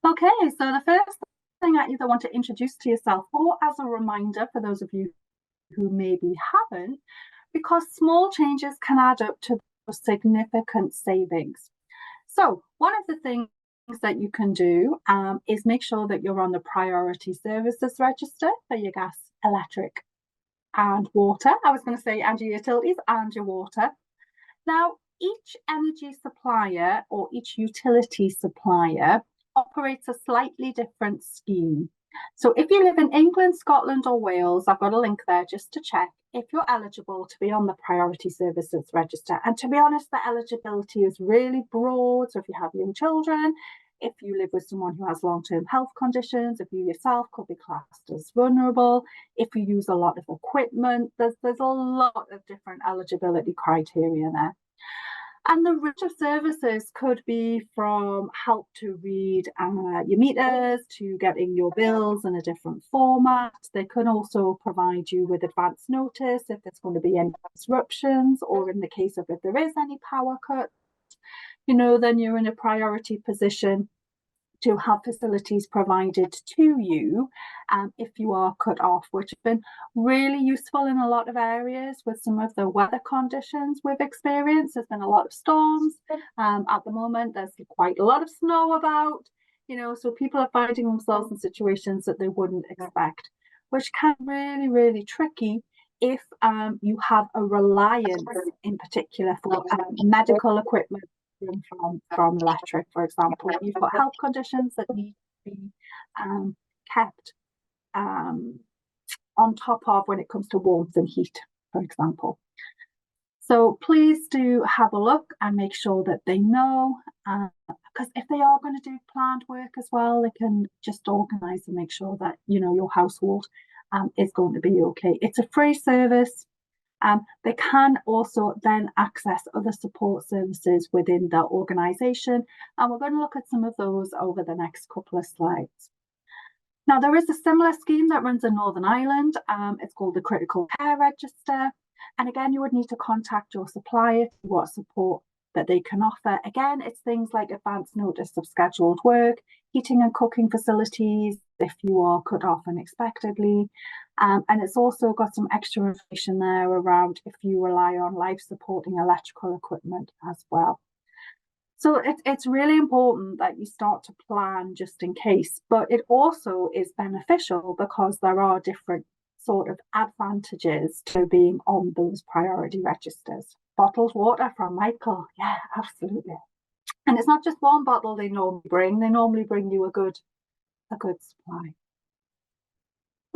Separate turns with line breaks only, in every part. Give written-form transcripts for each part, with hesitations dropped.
Okay, so the first thing I either want to introduce to yourself or as a reminder for those of you who maybe haven't, because small changes can add up to significant savings. So one of the things that you can do is make sure that you're on the priority services register for your gas, electric and water. I was going to say and your utilities and your water. Now, each energy supplier or each utility supplier operates a slightly different scheme. So if you live in England, Scotland or Wales, I've got a link there just to check if you're eligible to be on the priority services register. And to be honest, the eligibility is really broad. So if you have young children, if you live with someone who has long-term health conditions, if you yourself could be classed as vulnerable, if you use a lot of equipment, there's a lot of different eligibility criteria there. And the range of services could be from help to read your meters to getting your bills in a different format. They can also provide you with advance notice if there's going to be any disruptions, or in the case of if there is any power cut, then you're in a priority position to have facilities provided to you if you are cut off, which has been really useful in a lot of areas with some of the weather conditions we've experienced. There's been a lot of storms. At the moment, there's quite a lot of snow about, so people are finding themselves in situations that they wouldn't expect, which can really, really tricky if you have a reliance in particular for medical equipment from electric, for example. You've got health conditions that need to be kept on top of when it comes to warmth and heat, for example. So please do have a look and make sure that they know, because if they are going to do planned work as well, they can just organise and make sure that your household is going to be okay. It's a free service. They can also then access other support services within the organisation, and we're going to look at some of those over the next couple of slides. Now, there is a similar scheme that runs in Northern Ireland. It's called the Critical Care Register, and again, you would need to contact your supplier to see what support that they can offer. Again, it's things like advance notice of scheduled work, heating and cooking facilities if you are cut off unexpectedly. And it's also got some extra information there around if you rely on life supporting electrical equipment as well. So it's really important that you start to plan just in case, but it also is beneficial because there are different sort of advantages to being on those priority registers. Bottled water from Michael. Yeah, absolutely. And it's not just one bottle they normally bring you a good supply.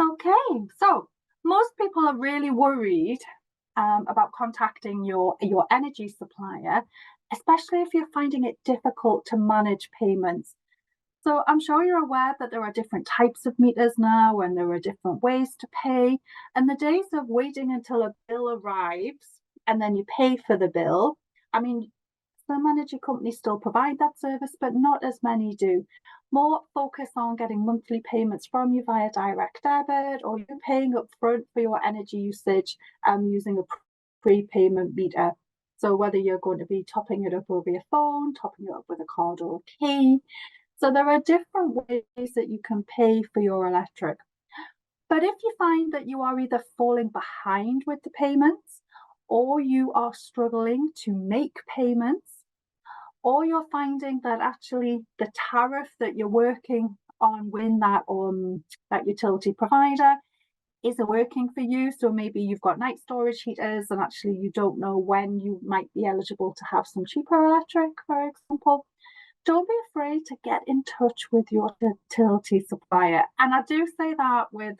Okay, so most people are really worried about contacting your energy supplier, especially if you're finding it difficult to manage payments. So I'm sure you're aware that there are different types of meters now and there are different ways to pay. And the days of waiting until a bill arrives and then you pay for the bill, I mean, some energy companies still provide that service, but not as many do. More focus on getting monthly payments from you via direct debit, or you're paying up front for your energy usage using a prepayment meter. So whether you're going to be topping it up over your phone, topping it up with a card or a key. So there are different ways that you can pay for your electric. But if you find that you are either falling behind with the payments, or you are struggling to make payments, or you're finding that actually the tariff that you're working on within that utility provider isn't working for you. So maybe you've got night storage heaters and actually you don't know when you might be eligible to have some cheaper electric, for example. Don't be afraid to get in touch with your utility supplier. And I do say that with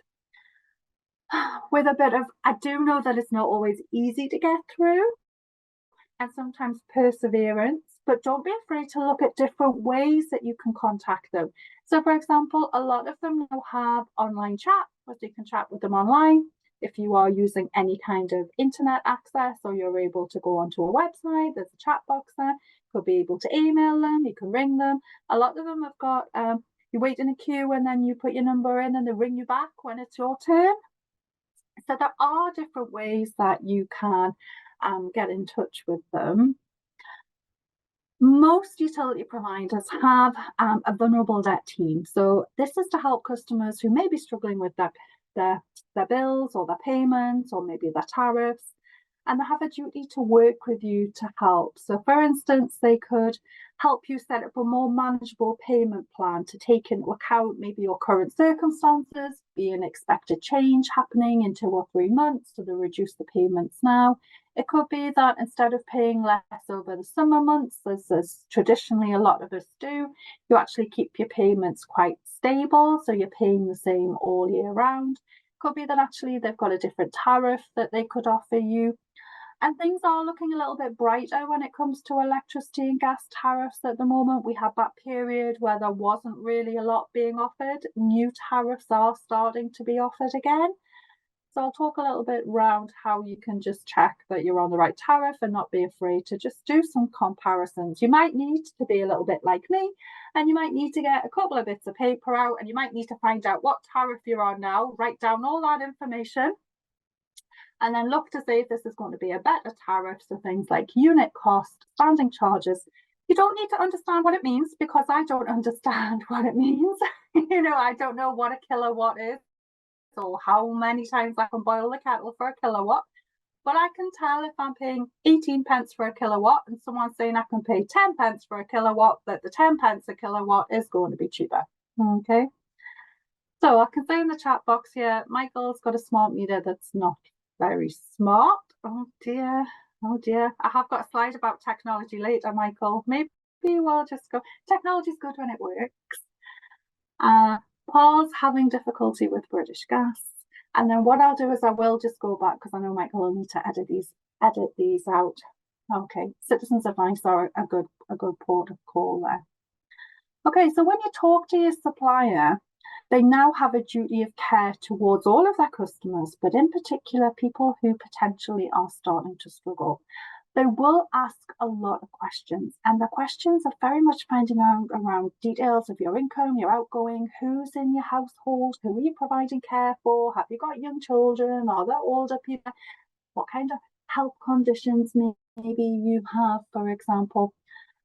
a bit of, I do know that it's not always easy to get through and sometimes perseverance, but don't be afraid to look at different ways that you can contact them. So for example, a lot of them now have online chat, where you can chat with them online. If you are using any kind of internet access or you're able to go onto a website, there's a chat box there. You could be able to email them, you can ring them. A lot of them have got, you wait in a queue and then you put your number in and they ring you back when it's your turn. So there are different ways that you can get in touch with them. Most utility providers have a vulnerable debt team. So this is to help customers who may be struggling with their bills or their payments or maybe their tariffs, and they have a duty to work with you to help. So for instance, they could help you set up a more manageable payment plan to take into account maybe your current circumstances, be an expected change happening in 2 or 3 months, so they reduce the payments now. It could be that instead of paying less over the summer months, as traditionally a lot of us do, you actually keep your payments quite stable, so you're paying the same all year round. Could be that actually they've got a different tariff that they could offer you. And things are looking a little bit brighter when it comes to electricity and gas tariffs at the moment. We had that period where there wasn't really a lot being offered. New tariffs are starting to be offered again. So I'll talk a little bit around how you can just check that you're on the right tariff and not be afraid to just do some comparisons. You might need to be a little bit like me, and you might need to get a couple of bits of paper out, and you might need to find out what tariff you're on now, write down all that information, and then look to see if this is going to be a better tariff. So things like unit cost, standing charges. You don't need to understand what it means, because I don't understand what it means. I don't know what a kilowatt is, or how many times I can boil the kettle for a kilowatt. But I can tell if I'm paying 18 pence for a kilowatt and someone's saying I can pay 10 pence for a kilowatt, that the 10 pence a kilowatt is going to be cheaper. Okay. So I can say in the chat box here, Michael's got a smart meter that's not very smart. Oh dear. Oh dear. I have got a slide about technology later, Michael. Maybe we'll just go. Technology's good when it works. Paul's having difficulty with British Gas. And then what I'll do is I will just go back, because I know Michael will need to edit these out. Okay, citizens advice are a good port of call there. Okay, so when you talk to your supplier, they now have a duty of care towards all of their customers, but in particular people who potentially are starting to struggle. They will ask a lot of questions, and the questions are very much finding out around details of your income, your outgoing, who's in your household, who are you providing care for, have you got young children, are there older people, what kind of health conditions maybe you have, for example.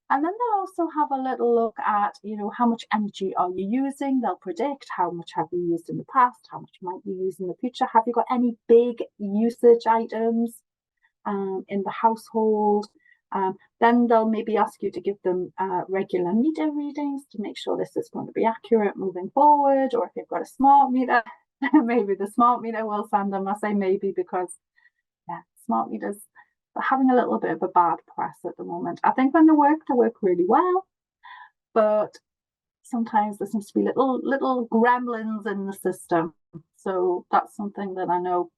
And then they'll also have a little look at, how much energy are you using? They'll predict how much have you used in the past, how much might you use in the future. Have you got any big usage items in the household? Then they'll maybe ask you to give them regular meter readings to make sure this is going to be accurate moving forward. Or if you've got a smart meter, maybe the smart meter will send them. I say maybe because, smart meters are having a little bit of a bad press at the moment. I think when they work really well, but sometimes there seems to be little gremlins in the system. So that's something that I know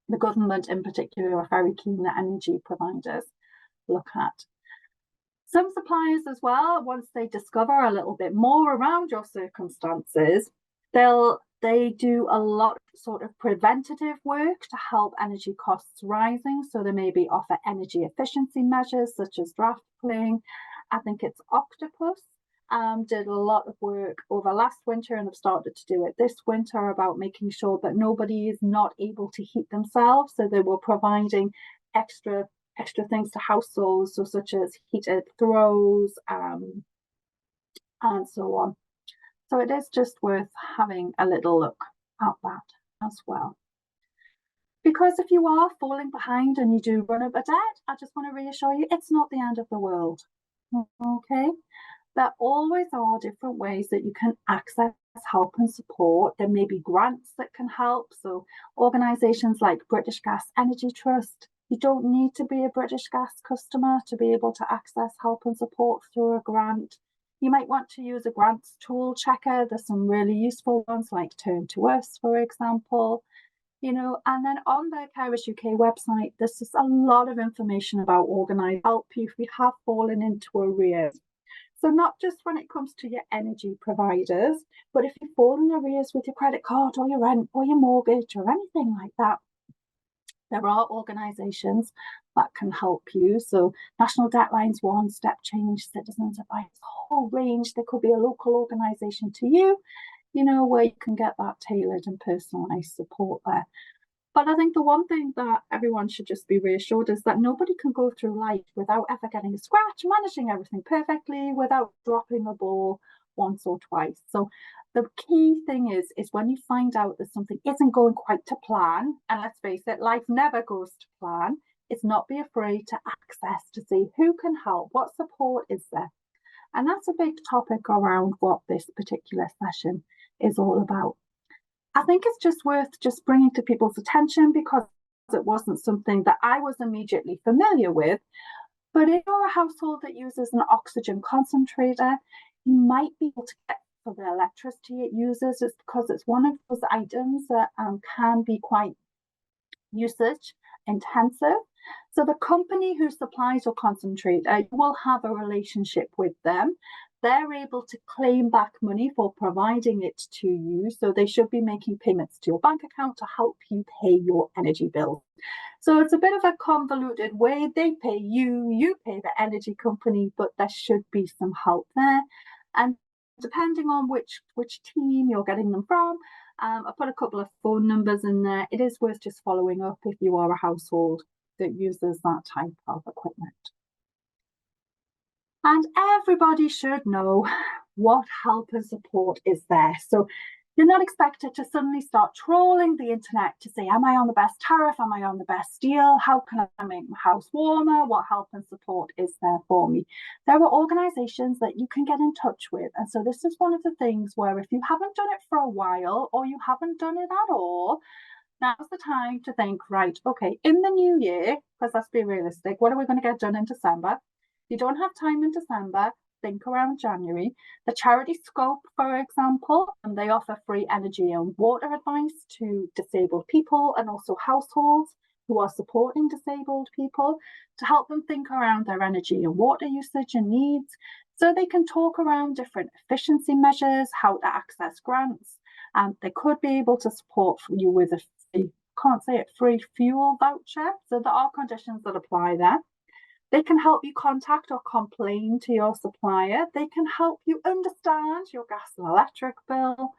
the government in particular are very keen that energy providers look at. Some suppliers as well, once they discover a little bit more around your circumstances, they do a lot of sort of preventative work to help energy costs rising. So they maybe offer energy efficiency measures such as draft cooling. I think it's Octopus did a lot of work over last winter, and have started to do it this winter, about making sure that nobody is not able to heat themselves. So they were providing extra things to households, so such as heated throws and so on. So it is just worth having a little look at that as well. Because if you are falling behind and you do run up a debt, I just want to reassure you, it's not the end of the world. Okay. There always are different ways that you can access help and support. There may be grants that can help. So organisations like British Gas Energy Trust, you don't need to be a British Gas customer to be able to access help and support through a grant. You might want to use a grants tool checker. There's some really useful ones like Turn to Us, for example. And then on the Kairos UK website, there's just a lot of information about organised help you if you have fallen into arrears. So not just when it comes to your energy providers, but if you fall in arrears with your credit card or your rent or your mortgage or anything like that, there are organisations that can help you. So National Deadlines One, Step Change, Citizens Advice, a whole range. There could be a local organisation to you, where you can get that tailored and personalised support there. But I think the one thing that everyone should just be reassured is that nobody can go through life without ever getting a scratch, managing everything perfectly, without dropping a ball once or twice. So the key thing is when you find out that something isn't going quite to plan, and let's face it, life never goes to plan, is not be afraid to access to see who can help, what support is there. And that's a big topic around what this particular session is all about. I think it's just worth just bringing to people's attention because it wasn't something that I was immediately familiar with. But if you're a household that uses an oxygen concentrator, you might be able to get for the electricity it uses. It's because it's one of those items that can be quite usage intensive. So the company who supplies your concentrator, you will have a relationship with them. They're able to claim back money for providing it to you. So they should be making payments to your bank account to help you pay your energy bill. So it's a bit of a convoluted way. They pay you, you pay the energy company, but there should be some help there. And depending on which team you're getting them from, I put a couple of phone numbers in there. It is worth just following up if you are a household that uses that type of equipment. And everybody should know what help and support is there. So you're not expected to suddenly start trawling the internet to say, am I on the best tariff? Am I on the best deal? How can I make my house warmer? What help and support is there for me? There are organizations that you can get in touch with. And so this is one of the things where if you haven't done it for a while or you haven't done it at all, now's the time to think, right, okay, in the new year, because let's be realistic, what are we going to get done in December? If you don't have time in December, think around January. The charity Scope, for example, and they offer free energy and water advice to disabled people and also households who are supporting disabled people to help them think around their energy and water usage and needs so they can talk around different efficiency measures, how to access grants. They could be able to support you with free fuel voucher. So there are conditions that apply there. They can help you contact or complain to your supplier. They can help you understand your gas and electric bill.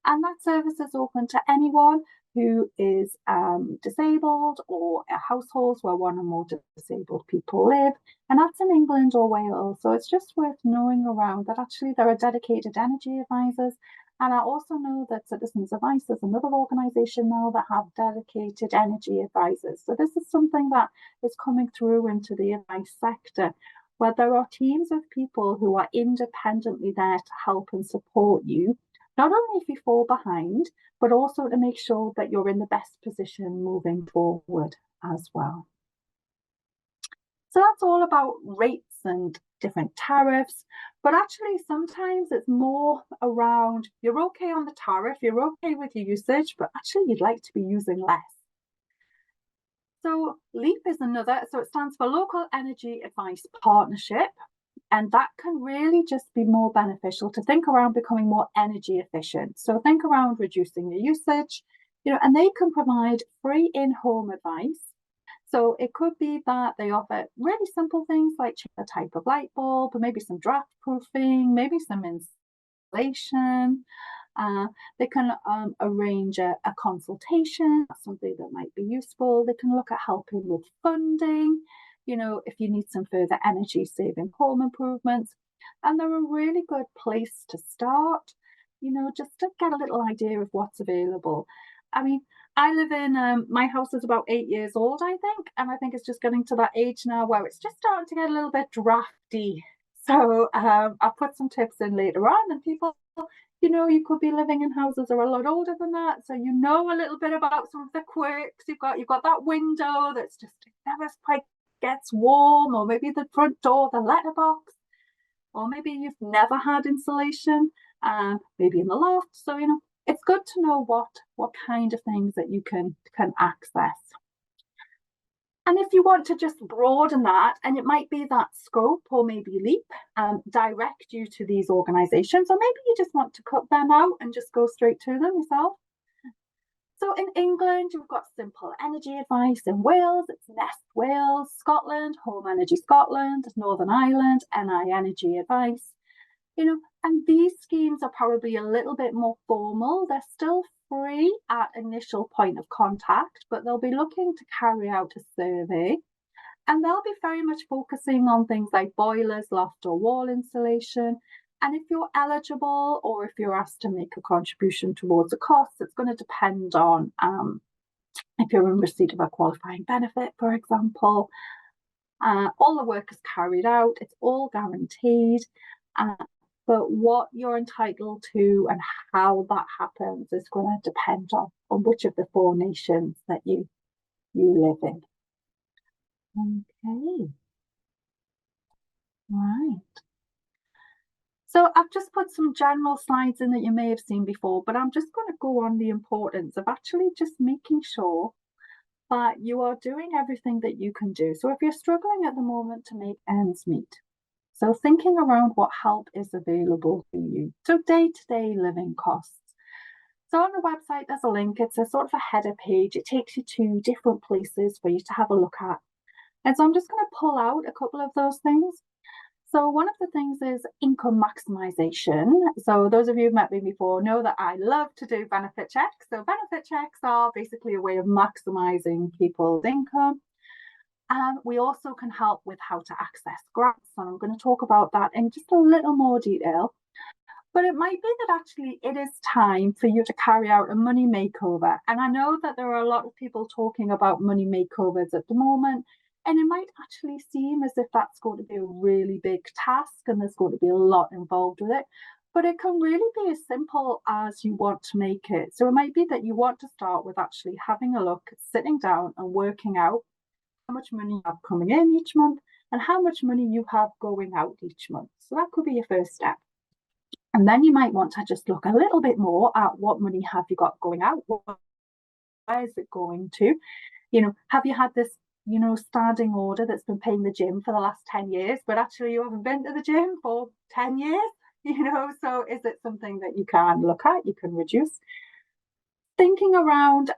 And that service is open to anyone who is disabled or households where one or more disabled people live. And that's in England or Wales. So it's just worth knowing around that actually there are dedicated energy advisors. And I also know that Citizens Advice is another organisation now that have dedicated energy advisors. So this is something that is coming through into the advice sector, where there are teams of people who are independently there to help and support you, not only if you fall behind, but also to make sure that you're in the best position moving forward as well. So that's all about rates and different tariffs, but actually sometimes it's more around you're okay on the tariff, you're okay with your usage, but actually you'd like to be using less. So LEAP is another, so it stands for Local Energy Advice Partnership, and that can really just be more beneficial to think around becoming more energy efficient. So think around reducing your usage, and they can provide free in-home advice. So it could be that they offer really simple things like the type of light bulb, maybe some draft proofing, maybe some insulation. They can arrange a consultation, something that might be useful. They can look at helping with funding, if you need some further energy saving home improvements. And they're a really good place to start, just to get a little idea of what's available. I mean, I live in, my house is about 8 years old, I think. And I think it's just getting to that age now where it's just starting to get a little bit drafty. So I'll put some tips in later on, and people, you could be living in houses that are a lot older than that. So you know a little bit about some of the quirks. You've got that window that's just, it never quite gets warm, or maybe the front door, the letterbox, or maybe you've never had insulation, maybe in the loft. So, it's good to know what kind of things that you can access. And if you want to just broaden that, and it might be that Scope or maybe LEAP direct you to these organisations, or maybe you just want to cut them out and just go straight to them yourself. So in England, you've got Simple Energy Advice. In Wales, it's Nest Wales. Scotland, Home Energy Scotland. Northern Ireland, NI Energy Advice. And these schemes are probably a little bit more formal. They're still free at initial point of contact, but they'll be looking to carry out a survey. And they'll be very much focusing on things like boilers, loft or wall insulation. And if you're eligible or if you're asked to make a contribution towards a cost, it's going to depend on if you're in receipt of a qualifying benefit, for example. All the work is carried out, it's all guaranteed. But what you're entitled to and how that happens is going to depend on which of the 4 nations that you live in. Okay. Right. So I've just put some general slides in that you may have seen before, but I'm just going to go on the importance of actually just making sure that you are doing everything that you can do. So if you're struggling at the moment to make ends meet, so thinking around what help is available to you. So day-to-day living costs. So on the website, there's a link. It's a sort of a header page. It takes you to different places for you to have a look at. And so I'm just going to pull out a couple of those things. So one of the things is income maximization. So those of you who've met me before know that I love to do benefit checks. So benefit checks are basically a way of maximizing people's income. We also can help with how to access grants. And I'm going to talk about that in just a little more detail. But it might be that actually it is time for you to carry out a money makeover. And I know that there are a lot of people talking about money makeovers at the moment. And it might actually seem as if that's going to be a really big task and there's going to be a lot involved with it. But it can really be as simple as you want to make it. So it might be that you want to start with actually having a look, sitting down and working out how much money you have coming in each month and how much money you have going out each month. So that could be your first step. And then you might want to just look a little bit more at what money have you got going out? Where is it going to? Have you had this, standing order that's been paying the gym for the last 10 years, but actually you haven't been to the gym for 10 years? So is it something that you can look at, you can reduce? Thinking around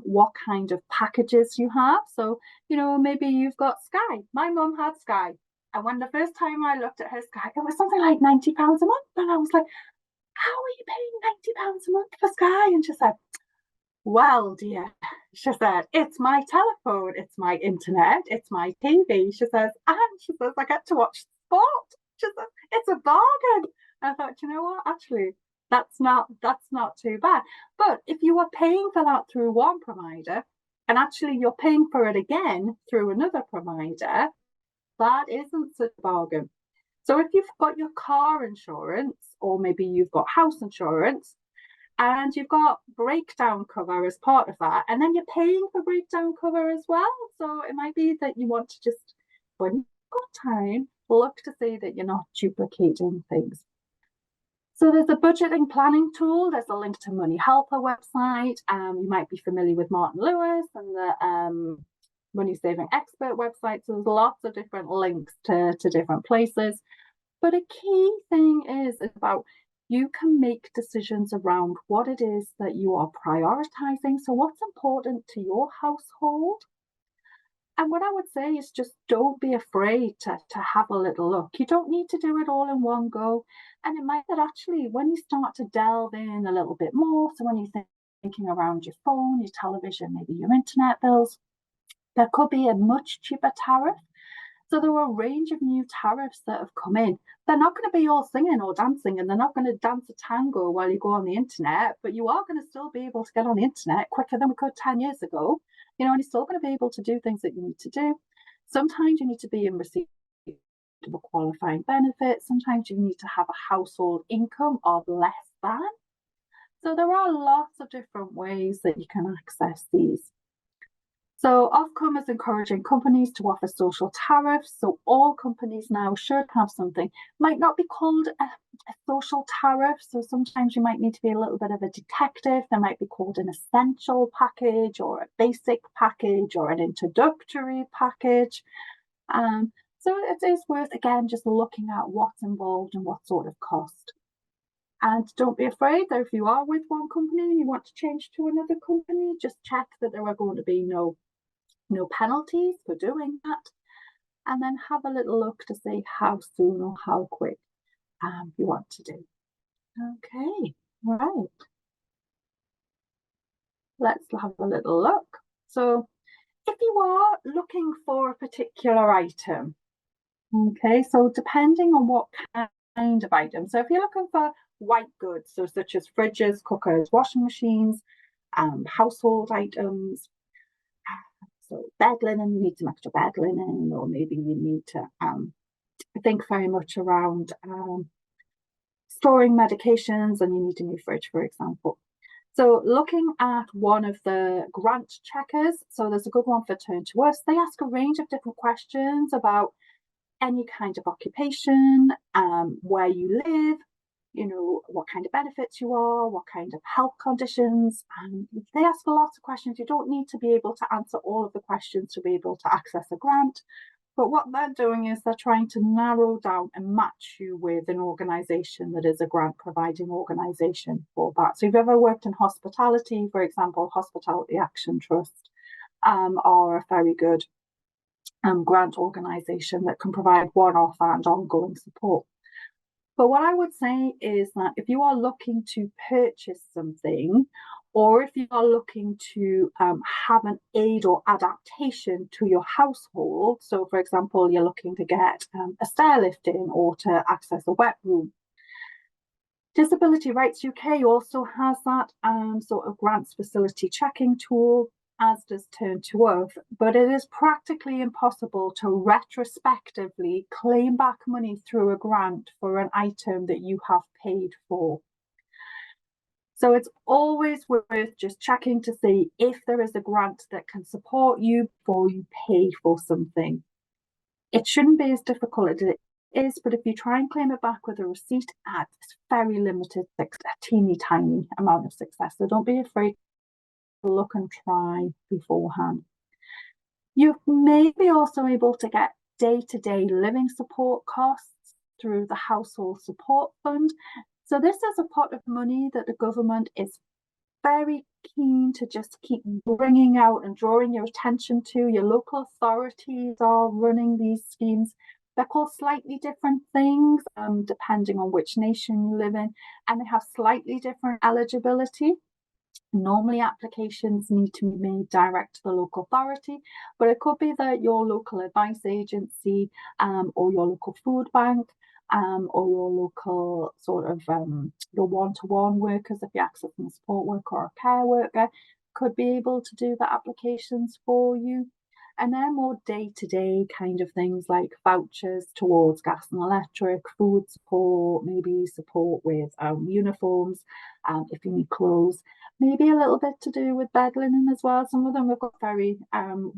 what kind of packages you have. So, maybe you've got Sky. My mum had Sky. And when the first time I looked at her Sky, it was something like £90 a month. And I was like, how are you paying £90 a month for Sky? And she said, well, dear, she said, it's my telephone, it's my internet, it's my TV. She says, I get to watch sport. She says, it's a bargain. And I thought, you know what, actually, that's not too bad. But if you were paying for that through one provider, and actually you're paying for it again through another provider, that isn't such a bargain. So if you've got your car insurance, or maybe you've got house insurance, and you've got breakdown cover as part of that, and then you're paying for breakdown cover as well. So it might be that you want to just, when you've got time, look to see that you're not duplicating things. So there's a budgeting planning tool. There's a link to Money Helper website. You might be familiar with Martin Lewis and the Money Saving Expert website. So there's lots of different links to different places. But a key thing is about you can make decisions around what it is that you are prioritizing. So what's important to your household? And what I would say is just don't be afraid to have a little look. You don't need to do it all in one go. And it might that actually when you start to delve in a little bit more, so when you're thinking around your phone, your television, maybe your internet bills, there could be a much cheaper tariff. So there are a range of new tariffs that have come in. They're not going to be all singing or dancing, and they're not going to dance a tango while you go on the internet, but you are going to still be able to get on the internet quicker than we could 10 years ago, and you're still going to be able to do things that you need to do. Sometimes you need to be in receipt of a qualifying benefit. Sometimes you need to have a household income of less than. So there are lots of different ways that you can access these. So Ofcom is encouraging companies to offer social tariffs. So all companies now should have something. Might not be called a social tariff. So sometimes you might need to be a little bit of a detective. They might be called an essential package or a basic package or an introductory package. So it is worth, again, just looking at what's involved and what sort of cost. And don't be afraid that if you are with one company and you want to change to another company, just check that there are going to be no penalties for doing that, and then have a little look to see how soon or how quick you want to do. Okay, right. let's have a little look. So if you are looking for a particular item, okay, so depending on what kind of item. So if you're looking for white goods, so such as fridges, cookers, washing machines, household items, so bed linen, you need some extra bed linen, or maybe you need to think very much around storing medications and you need a new fridge, for example. So looking at one of the grant checkers, so there's a good one for Turn to Us. They ask a range of different questions about any kind of occupation, where you live, you know, what kind of benefits you are, what kind of health conditions. And they ask a lot of questions. You don't need to be able to answer all of the questions to be able to access a grant. But what they're doing is they're trying to narrow down and match you with an organisation that is a grant providing organisation for that. So if you've ever worked in hospitality, for example, Hospitality Action Trust are a very good grant organisation that can provide one-off and ongoing support. But what I would say is that if you are looking to purchase something, or if you are looking to have an aid or adaptation to your household, so for example, you're looking to get a stair lift in or to access a wet room, Disability Rights UK also has that sort of grants facility checking tool, as does Turn to Us, but it is practically impossible to retrospectively claim back money through a grant for an item that you have paid for. So it's always worth just checking to see if there is a grant that can support you before you pay for something. It shouldn't be as difficult as it is, but if you try and claim it back with a receipt, it's very limited, a teeny tiny amount of success. So don't be afraid to look and try beforehand. You may be also able to get day-to-day living support costs through the Household Support Fund. So this is a pot of money that the government is very keen to just keep bringing out and drawing your attention to. Your local authorities are running these schemes. They're called slightly different things depending on which nation you live in, and they have slightly different eligibility. Normally applications need to be made direct to the local authority, but it could be that your local advice agency or your local food bank or your local sort of your one-to-one workers, if you're accessing a support worker or a care worker, could be able to do the applications for you. And then more day-to-day kind of things like vouchers towards gas and electric, food support, maybe support with uniforms, if you need clothes, maybe a little bit to do with bed linen as well. Some of them have got very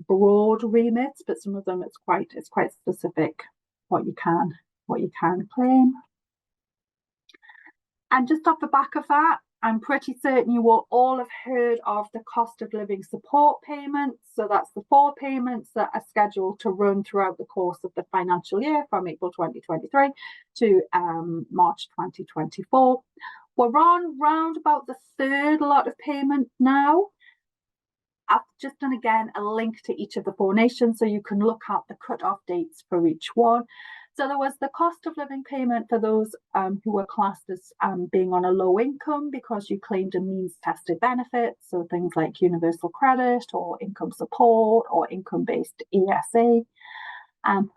broad remits, but some of them it's quite specific what you can claim. And just off the back of that, I'm pretty certain you will all have heard of the cost of living support payments. So that's the 4 payments that are scheduled to run throughout the course of the financial year from April 2023 to March 2024. We're on round about the 3rd lot of payment now. I've just done again a link to each of the 4 nations so you can look at the cut-off dates for each one. So there was the cost of living payment for those who were classed as being on a low income because you claimed a means-tested benefit, so things like universal credit or income support or income-based ESA. There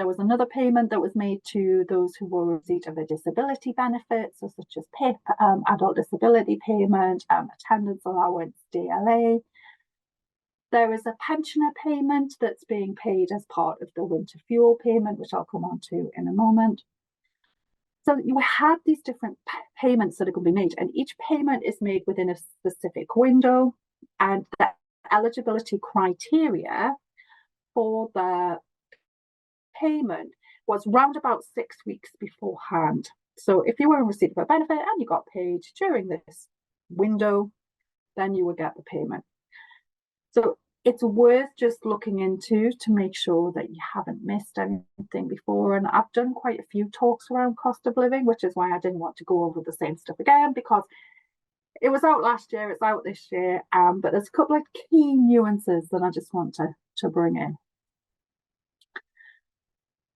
was another payment that was made to those who were in receipt of a disability benefit, so such as PIP, adult disability payment, attendance allowance, DLA. There is a pensioner payment that's being paid as part of the winter fuel payment, which I'll come on to in a moment. So you have these different payments that are going to be made, and each payment is made within a specific window, and the eligibility criteria for the payment was round about 6 weeks beforehand. So if you were in receipt of a benefit and you got paid during this window, then you would get the payment. So it's worth just looking into to make sure that you haven't missed anything before. And I've done quite a few talks around cost of living, which is why I didn't want to go over the same stuff again, because it was out last year, it's out this year, but there's a couple of key nuances that I just want to bring in.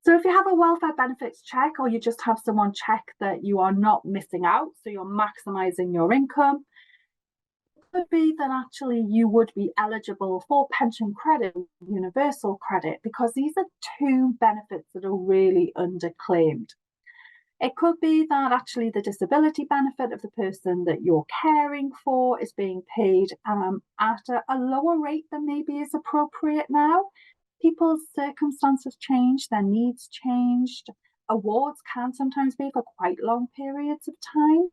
So if you have a welfare benefits check, or you just have someone check that you are not missing out, so you're maximising your income, be that actually you would be eligible for pension credit, universal credit, because these are two benefits that are really underclaimed. It could be that actually the disability benefit of the person that you're caring for is being paid at a lower rate than maybe is appropriate now. People's circumstances change, their needs changed. Awards can sometimes be for quite long periods of time.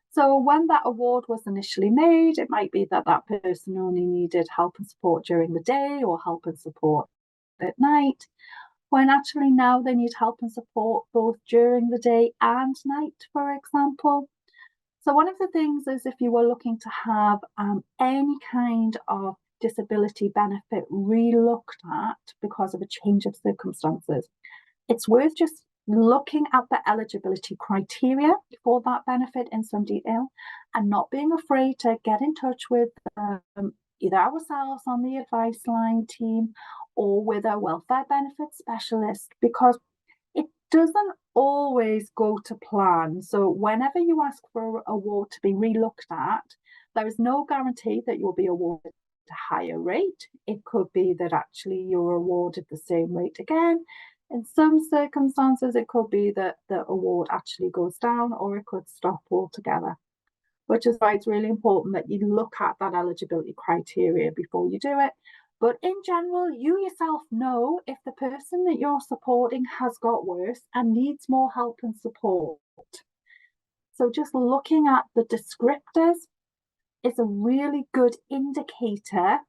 So when that award was initially made, it might be that that person only needed help and support during the day or help and support at night, when actually now they need help and support both during the day and night, for example. So one of the things is, if you were looking to have any kind of disability benefit re-looked at because of a change of circumstances, it's worth just looking at the eligibility criteria for that benefit in some detail and not being afraid to get in touch with either ourselves on the advice line team or with a welfare benefits specialist, because it doesn't always go to plan. So whenever you ask for an award to be re-looked at, there is no guarantee that you'll be awarded a higher rate. It could be that actually you're awarded the same rate again. In some circumstances, it could be that the award actually goes down, or it could stop altogether, which is why it's really important that you look at that eligibility criteria before you do it. But in general, you yourself know if the person that you're supporting has got worse and needs more help and support. So just looking at the descriptors is a really good indicator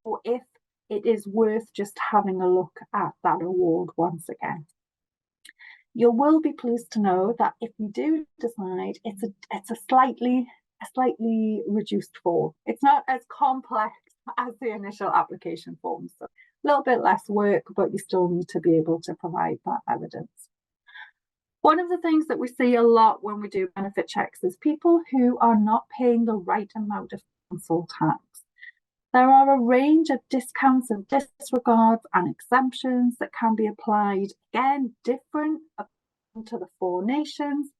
for if it is worth just having a look at that award once again. You will be pleased to know that if you do decide, it's a slightly reduced form. It's not as complex as the initial application form, so a little bit less work, but you still need to be able to provide that evidence. One of the things that we see a lot when we do benefit checks is people who are not paying the right amount of council tax. There are a range of discounts and disregards and exemptions that can be applied, again, different to the 4 nations.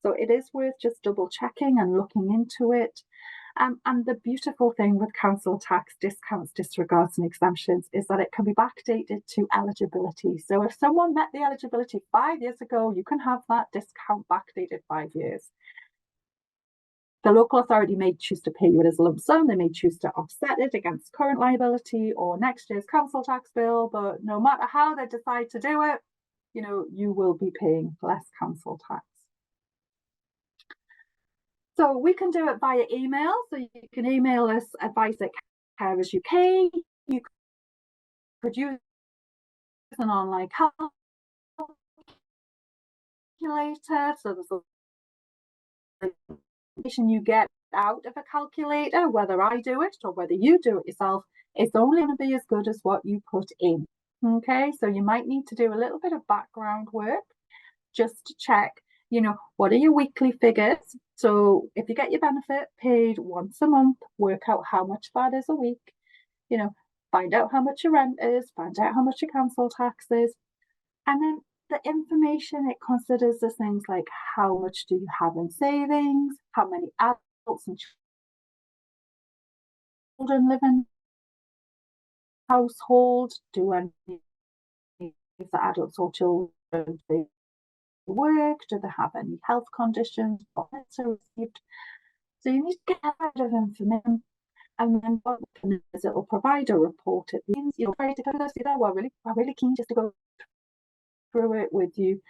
So it is worth just double checking and looking into it. And the beautiful thing with council tax discounts, disregards and exemptions is that it can be backdated to eligibility. So if someone met the eligibility 5 years ago, you can have that discount backdated 5 years. The local authority may choose to pay you it as a lump sum. They may choose to offset it against current liability or next year's council tax bill, but no matter how they decide to do it, you will be paying less council tax. So we can do it via email. So you can email us advice@Carers UK. You could use an online calculator. So there's information you get out of a calculator, whether I do it or whether you do it yourself, it's only going to be as good as what you put in. Okay, so you might need to do a little bit of background work just to check, what are your weekly figures? So if you get your benefit paid once a month, work out how much that is a week, find out how much your rent is, find out how much your council tax is, and then the information it considers the things like how much do you have in savings, how many adults and children live in the household, do any of the adults or children they work, do they have any health conditions, what are received. So you need to get a lot of information, and then what is it will provide a report at the end. Very difficult to see that. We're really keen just to go through it with you.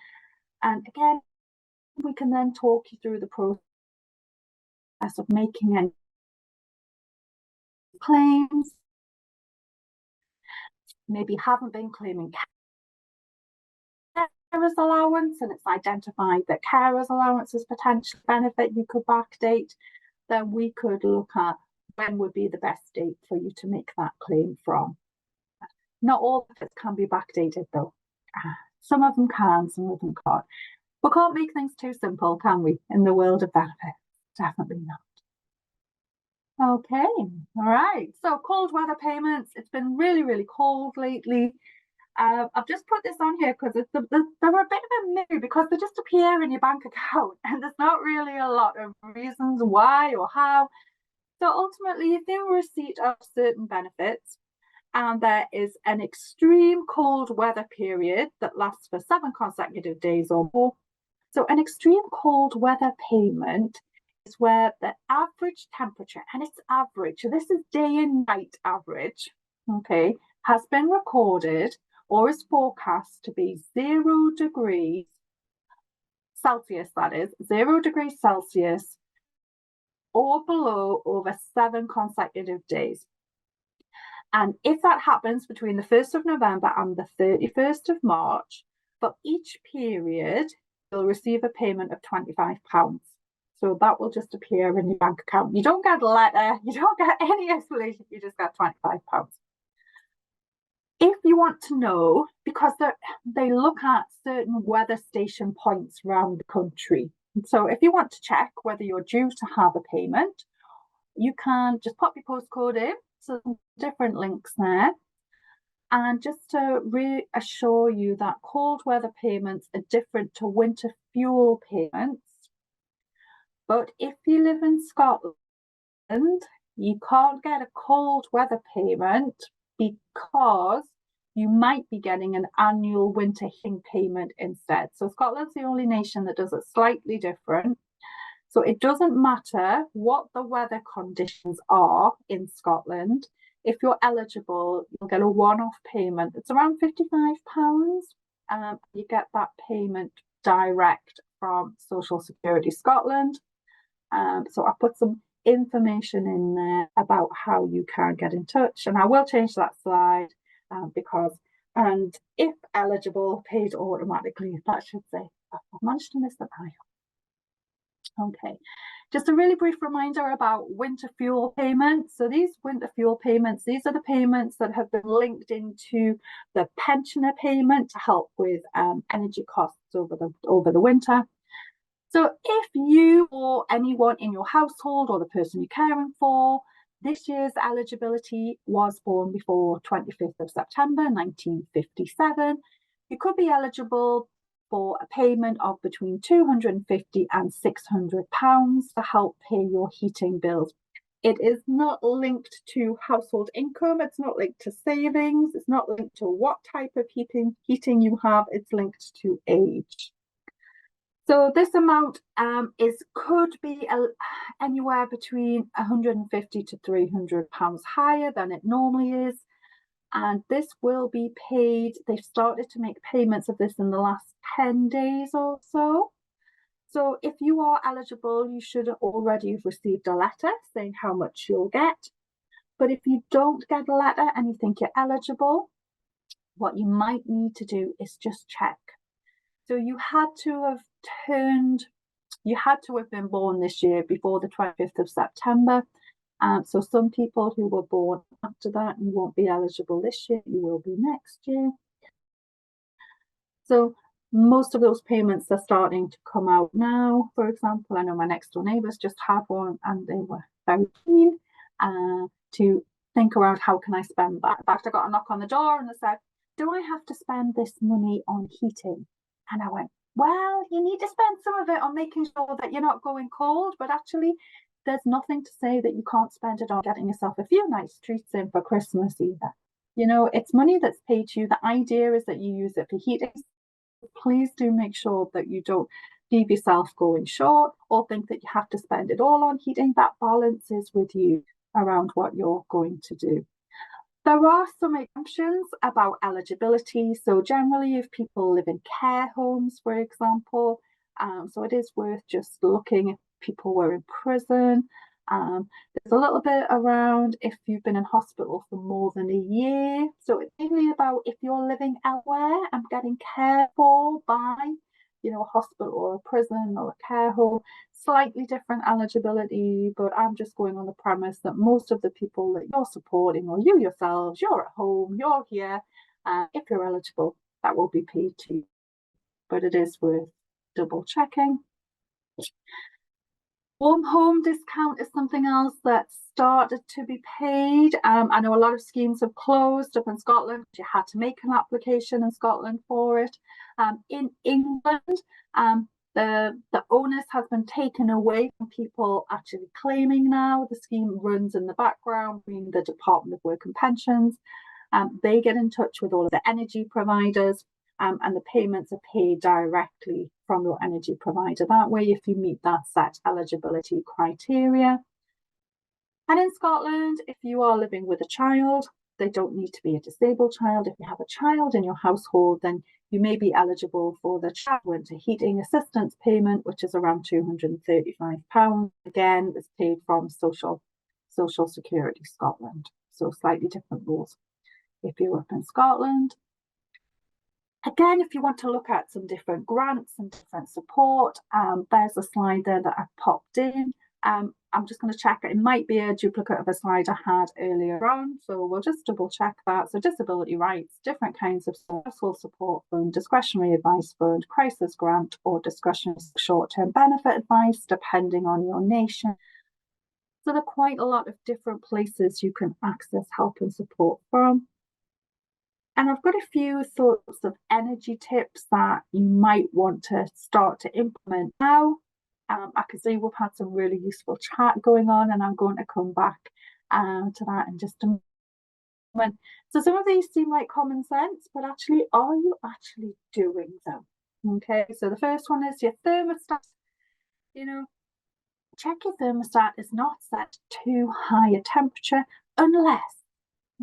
And again, we can then talk you through the process of making any claims, maybe haven't been claiming carers allowance and it's identified that carers allowance is potential benefit you could backdate, then we could look at when would be the best date for you to make that claim from. Not all of it can be backdated though. Some of them can, some of them can't. We can't make things too simple, can we, in the world of benefits? Definitely not. Okay, all right. So cold weather payments. It's been really, really cold lately. I've just put this on here because they're a bit of a mystery because they just appear in your bank account and there's not really a lot of reasons why or how. So ultimately, if you're in receipt of certain benefits and there is an extreme cold weather period that lasts for 7 consecutive days or more, so an extreme cold weather payment is where the average temperature, and it's average, so this is day and night average, okay, has been recorded or is forecast to be 0 degrees Celsius, that is, 0 degrees Celsius or below over 7 consecutive days. And if that happens between the 1st of November and the 31st of March, for each period, you'll receive a payment of £25. So that will just appear in your bank account. You don't get a letter, you don't get any explanation, you just get £25. If you want to know, because they look at certain weather station points around the country. So if you want to check whether you're due to have a payment, you can just pop your postcode in. So different links there. And just to reassure you that cold weather payments are different to winter fuel payments. But if you live in Scotland, you can't get a cold weather payment because you might be getting an annual winter heating payment instead. So Scotland's the only nation that does it slightly different. So it doesn't matter what the weather conditions are in Scotland. If you're eligible, you'll get a one-off payment. It's around £55. You get that payment direct from Social Security Scotland. So I put some information in there about how you can get in touch, and I will change that slide and if eligible, paid automatically. That should say. I've managed to miss that. Okay, just a really brief reminder about winter fuel payments. So these winter fuel payments, these are the payments that have been linked into the pensioner payment to help with energy costs over the winter. So if you or anyone in your household or the person you're caring for, this year's eligibility was born before 25th of September 1957, you could be eligible for a payment of between £250 and £600 to help pay your heating bills. It is not linked to household income, it's not linked to savings, it's not linked to what type of heating you have, it's linked to age. So this amount could be anywhere between £150 to £300 higher than it normally is. And this will be paid. They've started to make payments of this in the last 10 days or so. So if you are eligible, you should already have received a letter saying how much you'll get. But if you don't get a letter and you think you're eligible, what you might need to do is just check. So you had to have been born this year before the 25th of September. So some people who were born after that, you won't be eligible this year, you will be next year. So most of those payments are starting to come out now. For example, I know my next door neighbours just had one and they were very keen to think around how can I spend that. In fact, I got a knock on the door and they said, do I have to spend this money on heating? And I went, well, you need to spend some of it on making sure that you're not going cold, but actually there's nothing to say that you can't spend it on getting yourself a few nice treats in for Christmas either. You know, it's money that's paid to you. The idea is that you use it for heating. Please do make sure that you don't leave yourself going short or think that you have to spend it all on heating. That balance is with you around what you're going to do. There are some exemptions about eligibility. So generally, if people live in care homes, for example, so it is worth just looking if people were in prison. There's a little bit around if you've been in hospital for more than a year. So it's mainly about if you're living elsewhere and getting cared for by, you know, a hospital or a prison or a care home. Slightly different eligibility, but I'm just going on the premise that most of the people that you're supporting, or you yourselves, you're at home, you're here, if you're eligible, that will be paid to you. But it is worth double checking. Warm home discount is something else that started to be paid. I know a lot of schemes have closed up in Scotland. You had to make an application in Scotland for it. In England, The onus has been taken away from people actually claiming now. The scheme runs in the background between the Department of Work and Pensions. They get in touch with all of the energy providers, and the payments are paid directly from your energy provider. That way, if you meet that set eligibility criteria. And in Scotland, if you are living with a child, they don't need to be a disabled child. If you have a child in your household, then you may be eligible for the child winter heating assistance payment, which is around £235. Again, it's paid from Social Security Scotland. So slightly different rules if you're up in Scotland. Again, if you want to look at some different grants and different support, there's a slide there that I've popped in. I'm just going to check. It might be a duplicate of a slide I had earlier on, so we'll just double check that. So disability rights, different kinds of household support fund, discretionary advice fund, crisis grant, or discretionary short-term benefit advice, depending on your nation. So there are quite a lot of different places you can access help and support from. And I've got a few sorts of energy tips that you might want to start to implement now. I can see we've had some really useful chat going on, and I'm going to come back to that in just a moment. So some of these seem like common sense, but actually, are you actually doing them? Okay, so the first one is your thermostat. You know, check your thermostat is not set too high a temperature unless,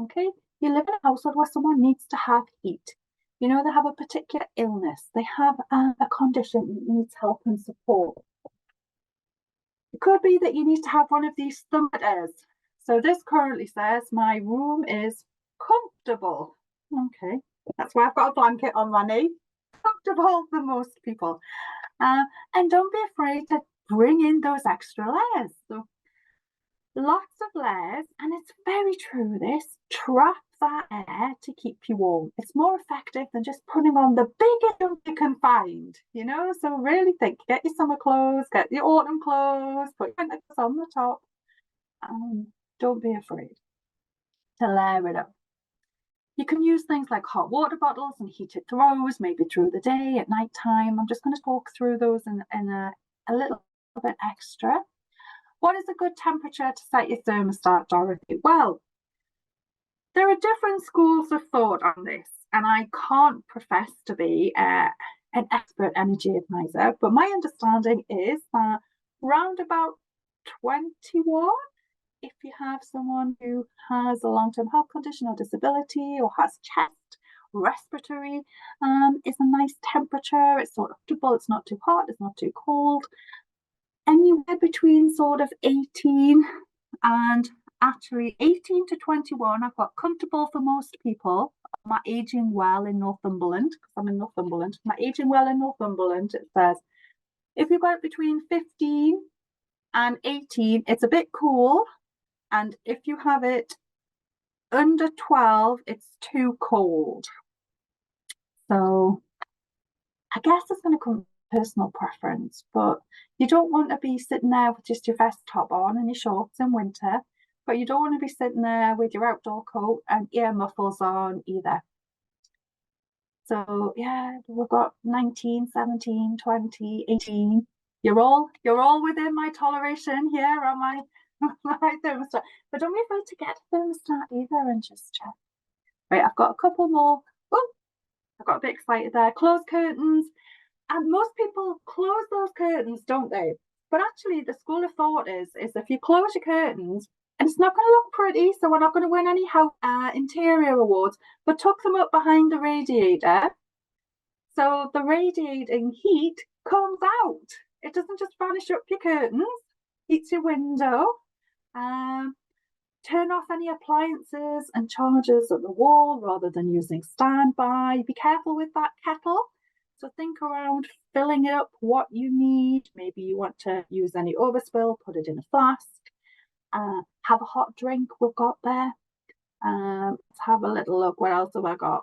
okay, you live in a household where someone needs to have heat. You know, they have a particular illness, they have a condition that needs help and support. It could be that you need to have one of these thermometers. So this currently says my room is comfortable. Okay, that's why I've got a blanket on my knee. Comfortable for most people. And don't be afraid to bring in those extra layers. So lots of layers, and it's very true, this, trap that air to keep you warm. It's more effective than just putting on the biggest jump you can find, you know? So really think, get your summer clothes, get your autumn clothes, put your winter clothes on the top. Don't be afraid to layer it up. You can use things like hot water bottles and heated throws, maybe through the day, at night time. I'm just going to talk through those in a little bit extra. What is a good temperature to set your thermostat, Dorothy? Well, there are different schools of thought on this, and I can't profess to be an expert energy advisor, but my understanding is that round about 21, if you have someone who has a long-term health condition or disability or has chest, respiratory, is a nice temperature. It's sort of comfortable, it's not too hot, it's not too cold. Anywhere between sort of 18 and actually 18 to 21, I've got comfortable for most people. I'm aging well in Northumberland, because I'm in Northumberland. I'm aging well in Northumberland, it says. If you've got between 15 and 18, it's a bit cool. And if you have it under 12, it's too cold. So I guess it's going to come personal preference, but you don't want to be sitting there with just your vest top on and your shorts in winter, but you don't want to be sitting there with your outdoor coat and ear muffles on either. So yeah, we've got 19, 17, 20, 18. You're all within my toleration here on my thermostat. But don't be afraid to get a thermostat either and just check. Right, I've got a couple more. Oh, I got a bit excited there. Closed curtains. And most people close those curtains, don't they? But actually, the school of thought is if you close your curtains, and it's not going to look pretty, so we're not going to win any interior awards, but tuck them up behind the radiator. So the radiating heat comes out. It doesn't just vanish up your curtains, heats your window. Turn off any appliances and chargers at the wall rather than using standby. Be careful with that kettle. So think around filling it up what you need. Maybe you want to use any overspill, put it in a flask. Have a hot drink we've got there. Let's have a little look. What else have I got?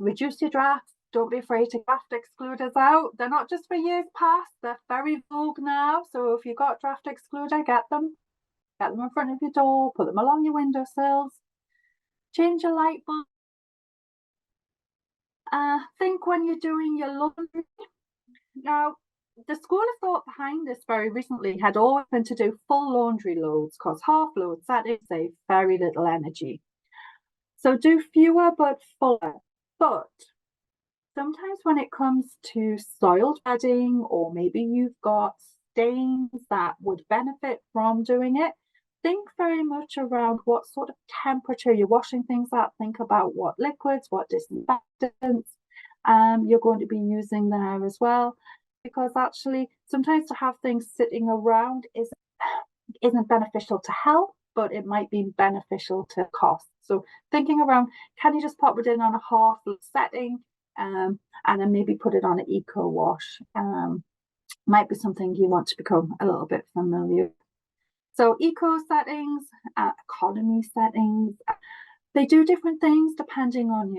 Reduce your drafts. Don't be afraid to draft excluders out. They're not just for years past. They're very vogue now. So if you've got draft excluder, get them. Get them in front of your door. Put them along your windowsills. Change your light bulb. Think when you're doing your laundry. Now, The school of thought behind this very recently had always been to do full laundry loads because half loads that is save very little energy. So do fewer but fuller. But sometimes when it comes to soiled bedding, or maybe you've got stains that would benefit from doing it, think very much around what sort of temperature you're washing things at. Think about what liquids, what disinfectants you're going to be using there as well. Because actually, sometimes to have things sitting around isn't beneficial to health, but it might be beneficial to cost. So thinking around, can you just pop it in on a half setting, and then maybe put it on an eco wash? Might be something you want to become a little bit familiar with. So eco settings, economy settings, they do different things depending on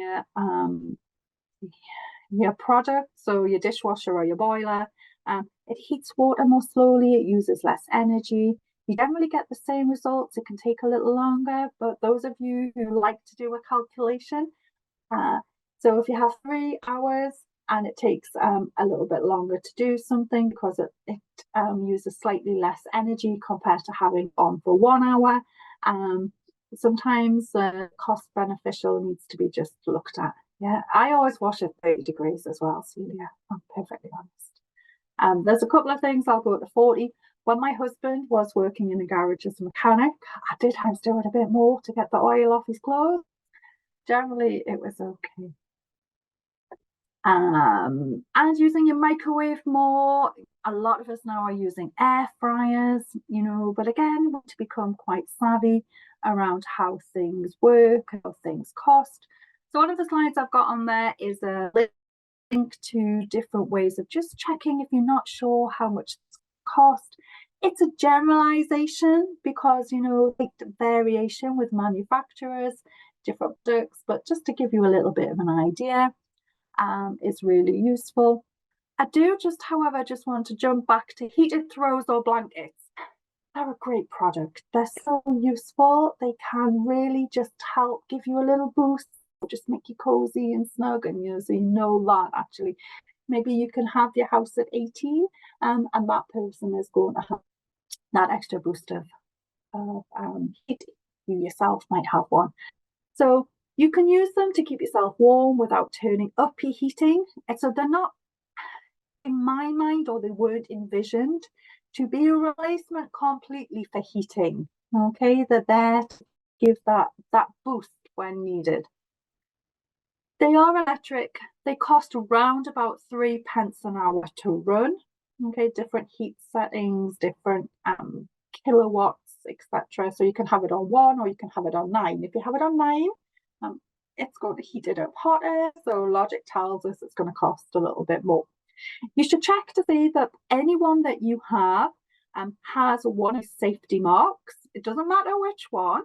your product. So your dishwasher or your boiler, it heats water more slowly, it uses less energy. You generally get the same results. It can take a little longer, but those of you who like to do a calculation, so if you have 3 hours and it takes a little bit longer to do something because it uses slightly less energy compared to having on for 1 hour, sometimes cost beneficial needs to be just looked at. Yeah, I always wash at 30 degrees as well, Celia. I'm perfectly honest. There's a couple of things I'll go to 40. When my husband was working in a garage as a mechanic, I did have to do it a bit more to get the oil off his clothes. Generally, it was okay. And using your microwave more. A lot of us now are using air fryers, but again, we want to become quite savvy around how things work, how things cost. So one of the slides I've got on there is a link to different ways of just checking if you're not sure how much it's cost. It's a generalization because, like variation with manufacturers, different products, but just to give you a little bit of an idea, is really useful. I do however, just want to jump back to heated throws or blankets. They're a great product. They're so useful. They can really just help give you a little boost, just make you cozy and snug, and so you know that actually maybe you can have your house at 18, and that person is going to have that extra boost of heat. You yourself might have one. So you can use them to keep yourself warm without turning up your heating. And so they're not, in my mind, or they weren't envisioned to be a replacement completely for heating. Okay, they're there to give that boost when needed. They are electric. They cost around about 3 pence an hour to run. Okay, different heat settings, different kilowatts, etc. So you can have it on 1 or you can have it on 9. If you have it on 9, it's going to heat it up hotter. So logic tells us it's going to cost a little bit more. You should check to see that anyone that you have has one of safety marks. It doesn't matter which one.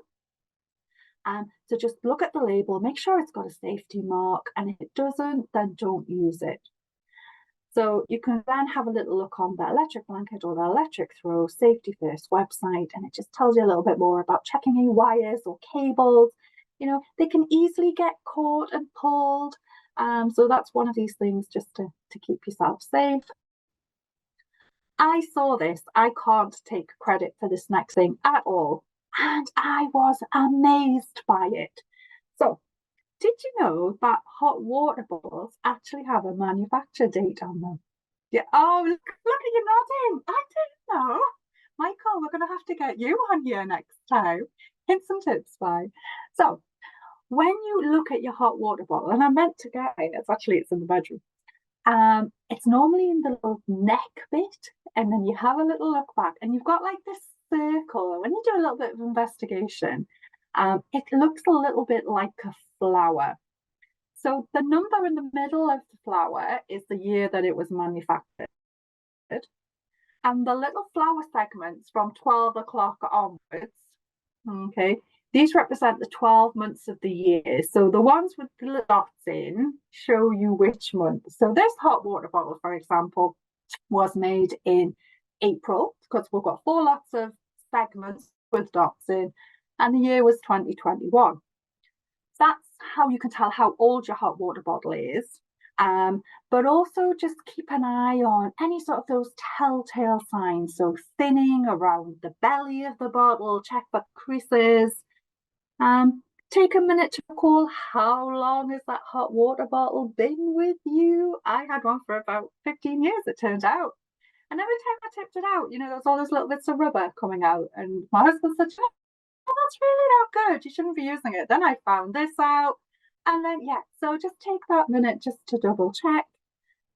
So just look at the label, make sure it's got a safety mark, and if it doesn't, then don't use it. So you can then have a little look on the electric blanket or the electric throw Safety First website, and it just tells you a little bit more about checking any wires or cables. They can easily get caught and pulled. So that's one of these things just to keep yourself safe. I saw this. I can't take credit for this next thing at all. And I was amazed by it. So, did you know that hot water bottles actually have a manufacture date on them? Yeah. Oh, look at you nodding. I didn't know. Michael, we're going to have to get you on here next time. Hints and tips, bye. So, when you look at your hot water bottle, and I meant to get it, it's in the bedroom. It's normally in the little neck bit, and then you have a little look back, and you've got like this circle. When you do a little bit of investigation, it looks a little bit like a flower. So the number in the middle of the flower is the year that it was manufactured. And the little flower segments from 12 o'clock onwards, okay, these represent the 12 months of the year. So the ones with the dots in show you which month. So this hot water bottle, for example, was made in April, because we've got 4 lots of segments with dots in, and the year was 2021. That's how you can tell how old your hot water bottle is. But also just keep an eye on any sort of those telltale signs. So thinning around the belly of the bottle, check for creases. Take a minute to recall how long has that hot water bottle been with you. I had one for about 15 years, it turned out. And every time I tipped it out, there was all those little bits of rubber coming out. And my husband said, oh, that's really not good. You shouldn't be using it. Then I found this out. And then, yeah, so just take that minute just to double check.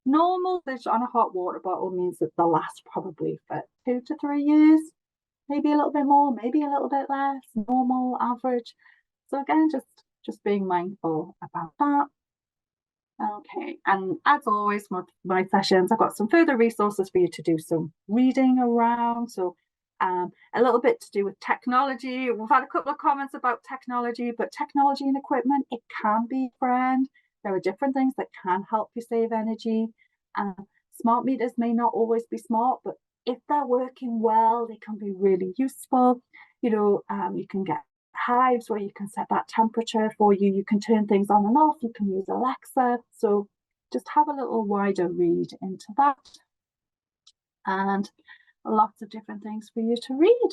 Normal usage on a hot water bottle means that they'll last probably for 2 to 3 years, maybe a little bit more, maybe a little bit less, normal, average. So again, just being mindful about that. Okay, and as always, my sessions, I've got some further resources for you to do some reading around. So a little bit to do with technology. We've had a couple of comments about technology, but technology and equipment, it can be a friend. There are different things that can help you save energy. Smart meters may not always be smart, but if they're working well, they can be really useful. You can get hives where you can set that temperature for you. You can turn things on and off. You can use Alexa. So just have a little wider read into that. And lots of different things for you to read.